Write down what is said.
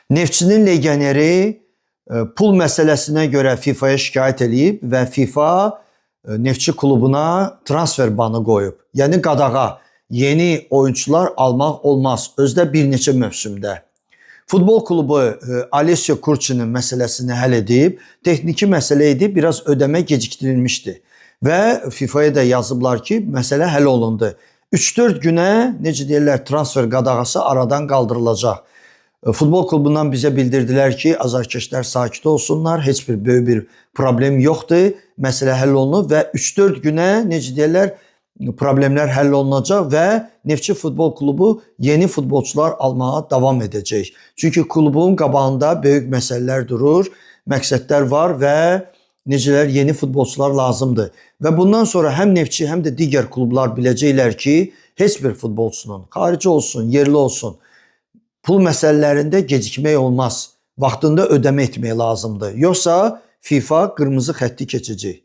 Neftçinin legioneri pul məsələsinə görə FIFA-ya şikayət edib və FIFA Neftçi klubuna transfer banı qoyub. Yəni qadağa, yeni oyuncular almaq olmaz. Özdə bir neçə mövsümdə. Futbol klubu Alessio Kurçinin məsələsini həll edib, texniki məsələ idi, biraz ödəmə gecikdirilmişdi. Və FIFA-ya da yazıblar ki, məsələ həll olundu. 3-4 günə, necə deyirlər, transfer qadağası aradan qaldırılacaq. Futbol klubundan bizə bildirdilər ki, azarkeşlər sakit olsunlar, heç bir böyük bir problem yoxdur, məsələ həll olunub və 3-4 günə, necə deyirlər, problemlər həll olunacaq və Neftçi futbol klubu yeni futbolçular almağa davam edəcək. Çünki klubun qabağında böyük məsələlər durur, məqsədlər var və necələr yeni futbolçular lazımdır. Və bundan sonra həm Neftçi, həm də digər klublar biləcəklər ki, heç bir futbolçunun, xarici olsun, yerli olsun, pul məsələlərində gecikmək olmaz. Vaxtında ödəmə etmək lazımdır. Yoxsa FIFA qırmızı xətti keçəcək.